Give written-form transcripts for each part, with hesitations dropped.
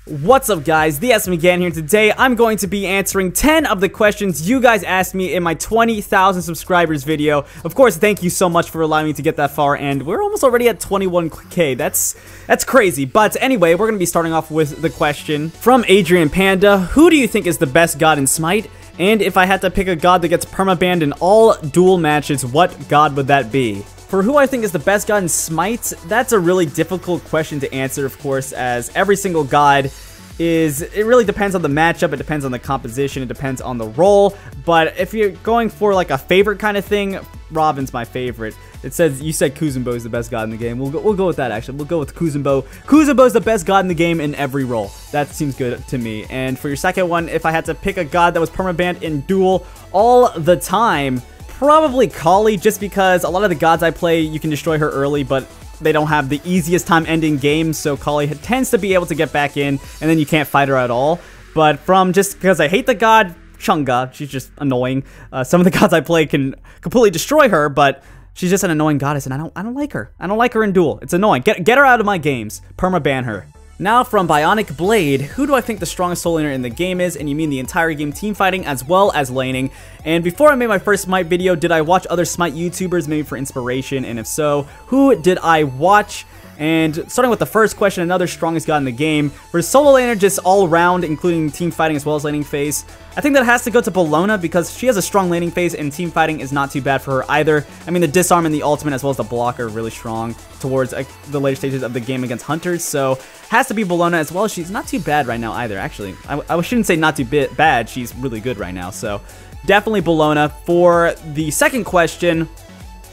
What's up guys, the SM again here. Today I'm going to be answering 10 of the questions you guys asked me in my 20,000 subscribers video. Of course, thank you so much for allowing me to get that far, and we're almost already at 21k. That's crazy. But anyway, we're going to be starting off with the question from Adrienne Panda. Who do you think is the best god in Smite? And if I had to pick a god that gets permabanned in all duel matches, what god would that be? For who I think is the best god in Smite, that's a really difficult question to answer, of course, as every single god it really depends on the matchup, it depends on the composition, it depends on the role. But if you're going for like a favorite kind of thing, Robin's my favorite. It says, you said Kuzenbo is the best god in the game. We'll go with that, actually. We'll go with Kuzenbo. Kuzenbo is the best god in the game in every role. That seems good to me. And for your second one, if I had to pick a god that was permabanned in duel all the time, probably Kali, just because a lot of the gods I play, you can destroy her early, but they don't have the easiest time ending games, so Kali tends to be able to get back in, and then you can't fight her at all. But from just because I hate the god, Chunga, she's just annoying. Some of the gods I play can completely destroy her, but she's just an annoying goddess, and I don't like her. I don't like her in duel. It's annoying. Get her out of my games. Perma-ban her. Now from Bionic Blade, who do I think the strongest solo laner in the game is? And you mean the entire game team fighting as well as laning. And before I made my first Smite video, did I watch other Smite YouTubers maybe for inspiration? And if so, who did I watch? And starting with the first question, another strongest god in the game. For solo laner, just all around, including team fighting as well as laning phase, I think that has to go to Bellona because she has a strong laning phase and team fighting is not too bad for her either. I mean, the disarm and the ultimate as well as the block are really strong towards the later stages of the game against hunters. So has to be Bellona as well. She's not too bad right now either, actually. I shouldn't say not too bad. She's really good right now. So definitely Bellona. For the second question,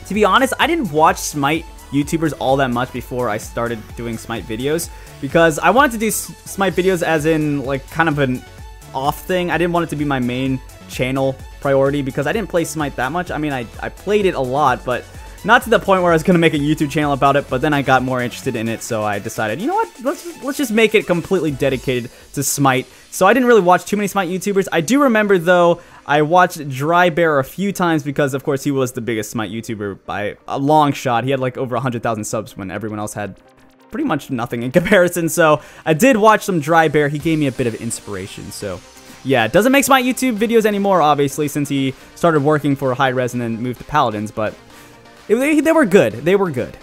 to be honest, I didn't watch Smite YouTubers all that much before I started doing Smite videos because I wanted to do Smite videos as in like kind of an off thing. I didn't want it to be my main channel priority because I didn't play Smite that much. I mean, I played it a lot, but not to the point where I was going to make a YouTube channel about it, but then I got more interested in it, so I decided, you know what, let's just make it completely dedicated to Smite. So I didn't really watch too many Smite YouTubers. I do remember, though, I watched Dry Bear a few times because, of course, he was the biggest Smite YouTuber by a long shot. He had like over 100,000 subs when everyone else had pretty much nothing in comparison, so I did watch some Dry Bear. He gave me a bit of inspiration, so yeah, doesn't make Smite YouTube videos anymore, obviously, since he started working for High Res and then moved to Paladins, but they were good. They were good.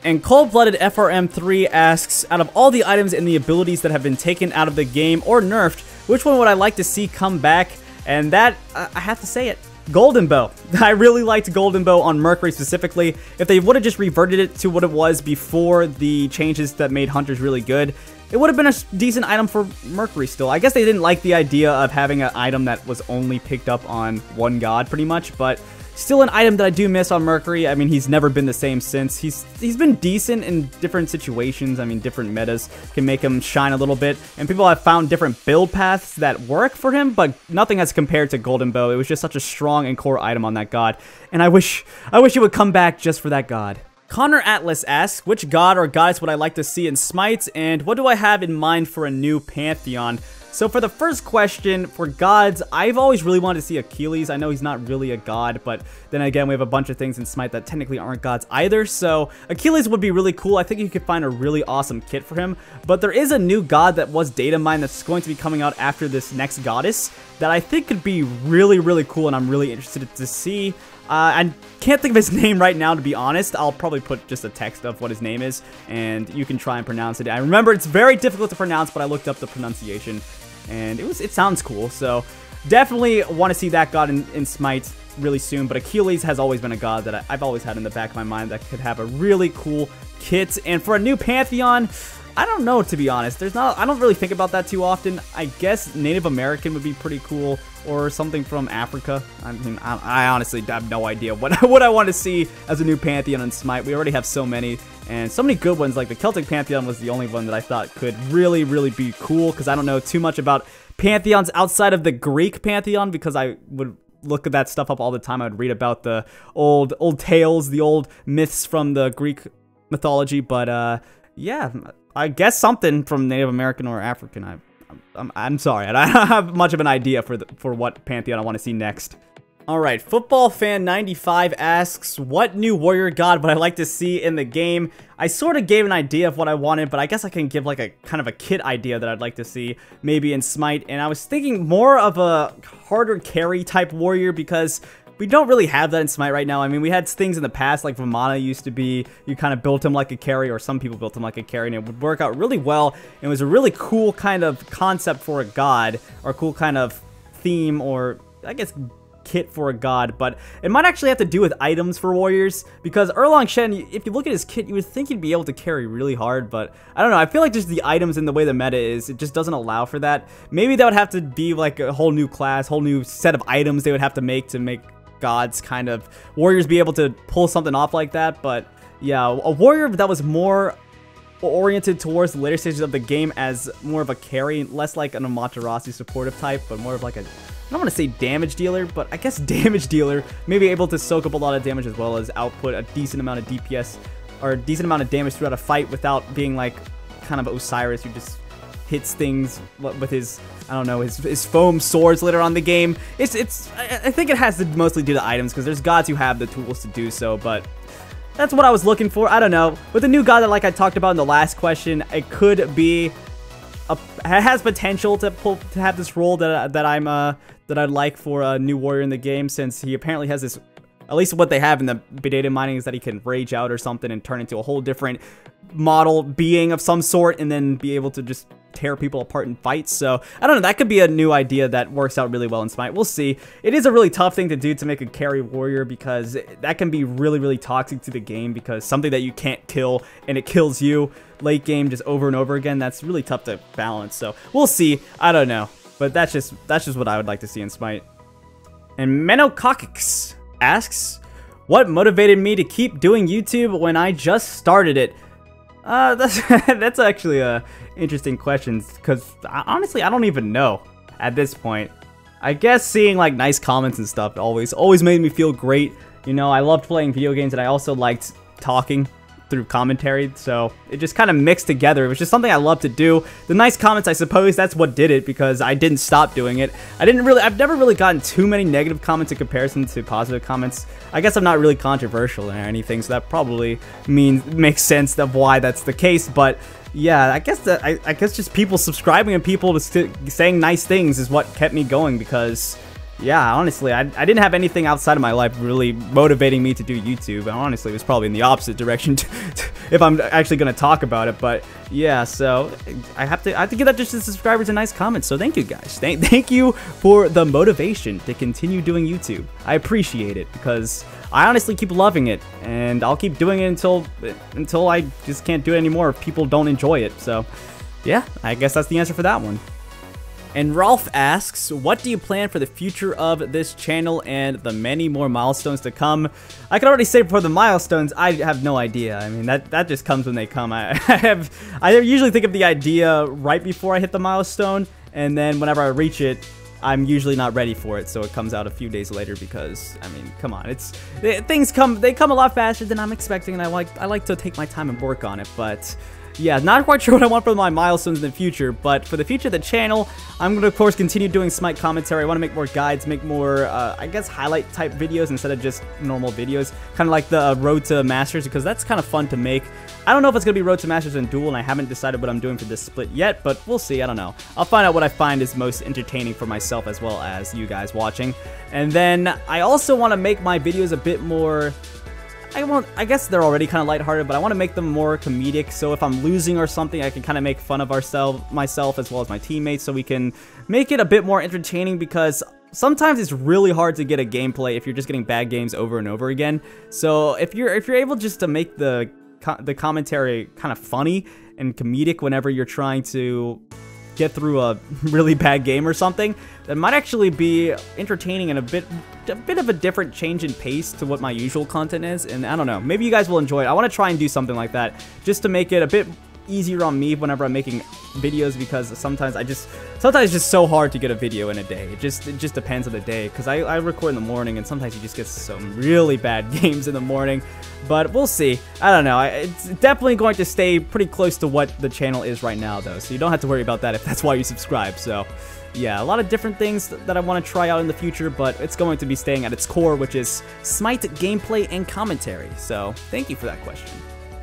And Cold-Blooded FRM3 asks, out of all the items and the abilities that have been taken out of the game or nerfed, which one would I like to see come back? And that, I have to say it, Golden Bow. I really liked Golden Bow on Mercury specifically. If they would have just reverted it to what it was before the changes that made Hunters really good, it would have been a decent item for Mercury still. I guess they didn't like the idea of having an item that was only picked up on one god pretty much, but still an item that I do miss on Mercury. I mean, he's never been the same since. He's been decent in different situations. I mean, different metas can make him shine a little bit, and people have found different build paths that work for him, but nothing as compared to Golden Bow. It was just such a strong and core item on that god, and I wish it would come back just for that god. Connor Atlas asks, which god or goddess would I like to see in Smite, and what do I have in mind for a new Pantheon? So for the first question, for gods, I've always really wanted to see Achilles. I know he's not really a god, but then again, we have a bunch of things in Smite that technically aren't gods either, so Achilles would be really cool. I think you could find a really awesome kit for him, but there is a new god that was data mined that's going to be coming out after this next goddess that I think could be really, really cool, and I'm really interested to see. I can't think of his name right now, to be honest. I'll probably put just a text of what his name is, and you can try and pronounce it. I remember it's very difficult to pronounce, but I looked up the pronunciation, and it sounds cool. So definitely want to see that god in Smite really soon. But Achilles has always been a god that I've always had in the back of my mind that could have a really cool kit. And for a new Pantheon, I don't know, to be honest. I don't really think about that too often. I guess Native American would be pretty cool, or something from Africa. I mean, I honestly have no idea what I want to see as a new Pantheon in Smite. We already have so many, and so many good ones. Like the Celtic Pantheon was the only one that I thought could really, really be cool, because I don't know too much about Pantheons outside of the Greek Pantheon, because I would look at that stuff up all the time. I would read about the old tales, the old myths from the Greek mythology, but yeah, I guess something from Native American or African. I'm sorry, I don't have much of an idea for what Pantheon I want to see next. Alright, Football Fan 95 asks, what new warrior god would I like to see in the game? I sort of gave an idea of what I wanted, but I guess I can give like a kind of a kit idea that I'd like to see maybe in Smite. And I was thinking more of a harder carry type warrior because we don't really have that in Smite right now. I mean, we had things in the past like Vamana used to be, you kind of built him like a carry, or some people built him like a carry, and it would work out really well. And it was a really cool kind of concept for a god, or a cool kind of theme, or I guess kit for a god, but it might actually have to do with items for warriors, because Erlang Shen, if you look at his kit, you would think he'd be able to carry really hard, but I don't know, I feel like just the items and the way the meta is, it just doesn't allow for that. Maybe that would have to be like a whole new class, whole new set of items they would have to make gods kind of warriors be able to pull something off like that. But yeah, a warrior that was more oriented towards the later stages of the game as more of a carry, less like an Amaterasu supportive type, but more of like a, I don't want to say damage dealer, but I guess damage dealer, maybe able to soak up a lot of damage as well as output a decent amount of DPS, or a decent amount of damage throughout a fight without being like kind of Osiris who just hits things with his, I don't know, his foam swords later on in the game. I think it has to mostly do the items, because there's gods who have the tools to do so, but that's what I was looking for. I don't know. With the new god that, like I talked about in the last question, it could be it has potential to have this role that I'd like for a new warrior in the game, since he apparently has this, at least what they have in the data mining is that he can rage out or something and turn into a whole different model being of some sort, and then be able to just tear people apart in fights. So I don't know, that could be a new idea that works out really well in Smite. We'll see. It is a really tough thing to do to make a carry warrior, because that can be really toxic to the game, because something that you can't kill and it kills you late game just over and over again, that's really tough to balance. So we'll see. I don't know, but that's just what I would like to see in Smite. And Menokokix asks, what motivated me to keep doing YouTube when I just started it? That's actually a interesting question, because honestly I don't even know at this point. I guess seeing like nice comments and stuff always made me feel great. You know, I loved playing video games, and I also liked talking through commentary, so it just kind of mixed together. It was just something I loved to do. The nice comments, I suppose that's what did it, because I didn't stop doing it. I've never really gotten too many negative comments in comparison to positive comments. I guess I'm not really controversial or anything, so that probably makes sense of why that's the case. But yeah, I guess just people subscribing and people saying nice things is what kept me going, because yeah, honestly, I didn't have anything outside of my life really motivating me to do YouTube. And honestly, it was probably in the opposite direction if I'm actually going to talk about it. But yeah, so I have to give that just to subscribers and nice comments. So thank you guys. Thank you for the motivation to continue doing YouTube. I appreciate it, because I honestly keep loving it, and I'll keep doing it until I just can't do it anymore if people don't enjoy it. So yeah, I guess that's the answer for that one. And Rolf asks, what do you plan for the future of this channel and the many more milestones to come? I can already say for the milestones, I have no idea. I mean, that just comes when they come. I usually think of the idea right before I hit the milestone, and then whenever I reach it, I'm usually not ready for it, so it comes out a few days later, because I mean, come on, things come a lot faster than I'm expecting, and I like to take my time and work on it. But yeah, not quite sure what I want for my milestones in the future, but for the future of the channel, I'm going to, of course, continue doing Smite commentary. I want to make more guides, make more, I guess, highlight-type videos instead of just normal videos. Kind of like the Road to Masters, because that's kind of fun to make. I don't know if it's going to be Road to Masters and Duel, and I haven't decided what I'm doing for this split yet, but we'll see. I don't know. I'll find out what I find is most entertaining for myself as well as you guys watching. And then I also want to make my videos a bit more, I guess they're already kind of lighthearted, but I want to make them more comedic, so if I'm losing or something, I can kind of make fun of myself as well as my teammates, so we can make it a bit more entertaining, because sometimes it's really hard to get a gameplay if you're just getting bad games over and over again. So if you're able just to make the commentary kind of funny and comedic whenever you're trying to get through a really bad game or something, that might actually be entertaining and a bit of a different change in pace to what my usual content is. And I don't know, maybe you guys will enjoy it. I want to try and do something like that, just to make it a bit easier on me whenever I'm making videos, because sometimes it's just so hard to get a video in a day. It just depends on the day, because I record in the morning, and sometimes you just get some really bad games in the morning. But we'll see. I don't know. It's definitely going to stay pretty close to what the channel is right now, though, so you don't have to worry about that if that's why you subscribe. So yeah, a lot of different things that I want to try out in the future, but it's going to be staying at its core, which is Smite gameplay and commentary. So thank you for that question.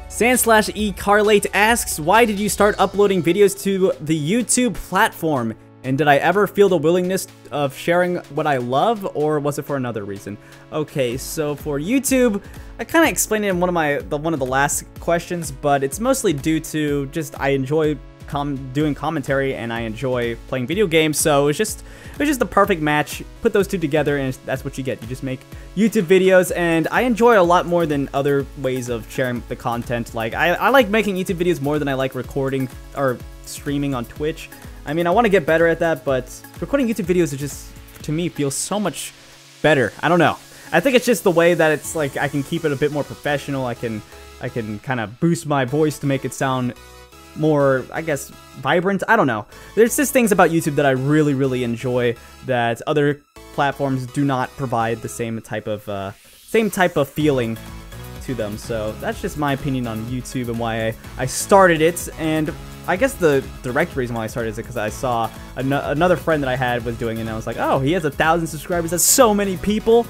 San/eCarlate asks, why did you start uploading videos to the YouTube platform? And did I ever feel the willingness of sharing what I love, or was it for another reason? Okay, so for YouTube, I kind of explained it in one of the last questions, but it's mostly due to just I enjoy doing commentary and I enjoy playing video games, so it was just the perfect match. Put those two together and that's what you get. You just make YouTube videos, and I enjoy a lot more than other ways of sharing the content. Like I like making YouTube videos more than I like recording or streaming on Twitch. I mean, I want to get better at that, but recording YouTube videos is just, to me, feels so much better. I don't know. I think it's just the way that it's like I can keep it a bit more professional. I can kind of boost my voice to make it sound more, I guess, vibrant. I don't know. There's just things about YouTube that I really, really enjoy that other platforms do not provide the same type of feeling to them. So that's just my opinion on YouTube and why I started it. And I guess the direct reason why I started is because I saw another friend that I had was doing it, and I was like, oh, he has 1,000 subscribers. That's so many people.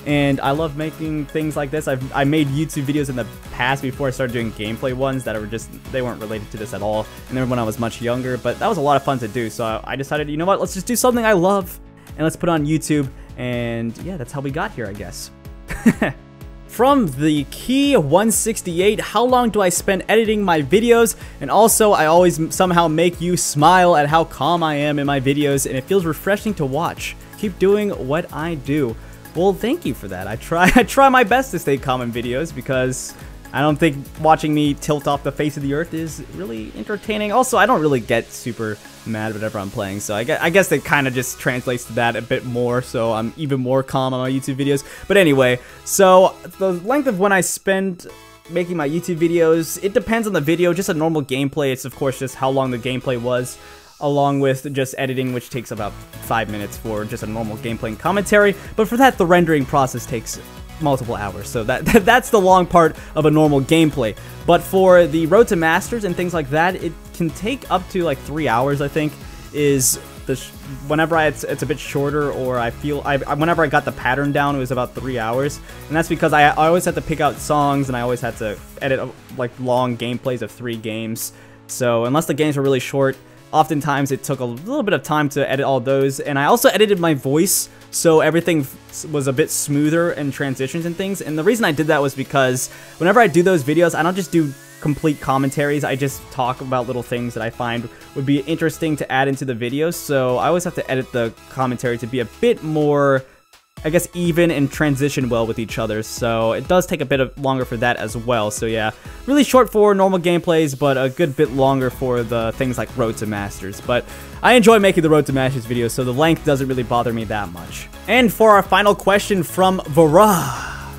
And I love making things like this. I made YouTube videos in the past before I started doing gameplay ones that were they weren't related to this at all. And then when I was much younger, but that was a lot of fun to do. So I decided, you know what, let's just do something I love and let's put it on YouTube. And yeah, that's how we got here, I guess. From the Key 168, how long do I spend editing my videos? And also, I always somehow make you smile at how calm I am in my videos, and it feels refreshing to watch. Keep doing what I do. Well, thank you for that. I try my best to stay calm in videos, because I don't think watching me tilt off the face of the earth is really entertaining. Also, I don't really get super mad whenever I'm playing, so I guess it kind of just translates to that a bit more, so I'm even more calm on my YouTube videos. But anyway, so the length of when I spend making my YouTube videos, it depends on the video. Just a normal gameplay, it's of course just how long the gameplay was, along with just editing, which takes about 5 minutes for just a normal gameplay and commentary. But for that, the rendering process takes multiple hours, so that's the long part of a normal gameplay. But for the Road to Masters and things like that, it can take up to like 3 hours, I think, is whenever it's a bit shorter, or whenever I got the pattern down, it was about 3 hours. And that's because I always had to pick out songs, and I always had to edit like long gameplays of 3 games. So unless the games were really short, oftentimes it took a little bit of time to edit all those. And I also edited my voice, so everything was a bit smoother in transitions and things. And the reason I did that was because whenever I do those videos, I don't just do complete commentaries. I just talk about little things that I find would be interesting to add into the videos. So I always have to edit the commentary to be a bit more, I guess, even and transition well with each other. So it does take a bit longer for that as well. So yeah, really short for normal gameplays, but a good bit longer for the things like Road to Masters. But I enjoy making the Road to Masters videos, so the length doesn't really bother me that much. And for our final question from Vara,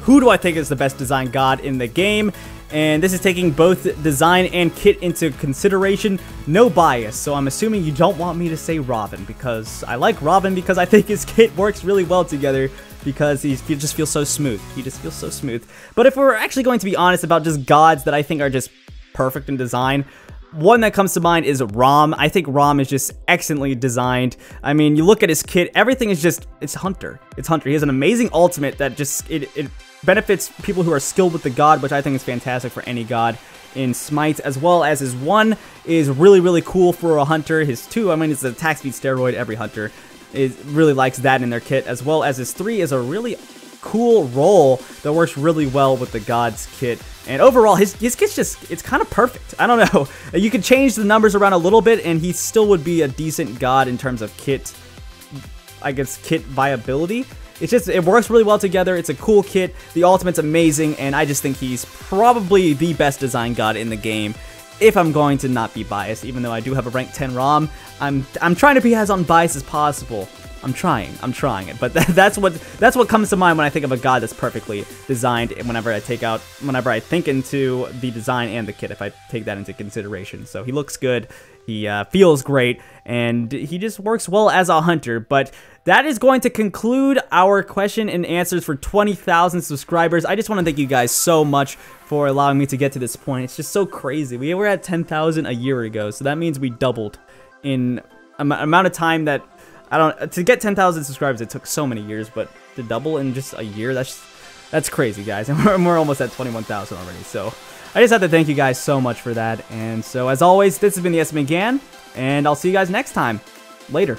who do I think is the best design god in the game? And this is taking both design and kit into consideration. No bias, so I'm assuming you don't want me to say Robin, because I like Robin because I think his kit works really well together, because he just feels so smooth. He just feels so smooth. But if we're actually going to be honest about just gods that I think are just perfect in design, one that comes to mind is Rom. I think Rom is just excellently designed. I mean, you look at his kit, everything is just, it's Hunter. It's Hunter. He has an amazing ultimate that just, it benefits people who are skilled with the god, which I think is fantastic for any god in Smite, as well as his 1 is really, really cool for a Hunter. His 2, I mean, it's an attack speed steroid. Every Hunter really likes that in their kit, as well as his 3 is a really cool roll that works really well with the god's kit. And overall, his kit's just, it's kind of perfect. I don't know. You could change the numbers around a little bit, and he still would be a decent god in terms of kit, I guess, kit viability. It's just, it works really well together. It's a cool kit. The ultimate's amazing, and I just think he's probably the best design god in the game. if I'm going to not be biased, even though I do have a rank 10 ROM, I'm trying to be as unbiased as possible. I'm trying it, but that's what comes to mind when I think of a god that's perfectly designed. Whenever I think into the design and the kit, if I take that into consideration. So he looks good, he feels great, and he just works well as a hunter. But that is going to conclude our question and answers for 20,000 subscribers. I just want to thank you guys so much for allowing me to get to this point. It's just so crazy. We were at 10,000 a year ago, so that means we doubled in amount of time that. To get 10,000 subscribers, it took so many years, but to double in just a year, that's crazy, guys. And we're almost at 21,000 already. So I just have to thank you guys so much for that. And so as always, this has been the S McGann, and I'll see you guys next time. Later.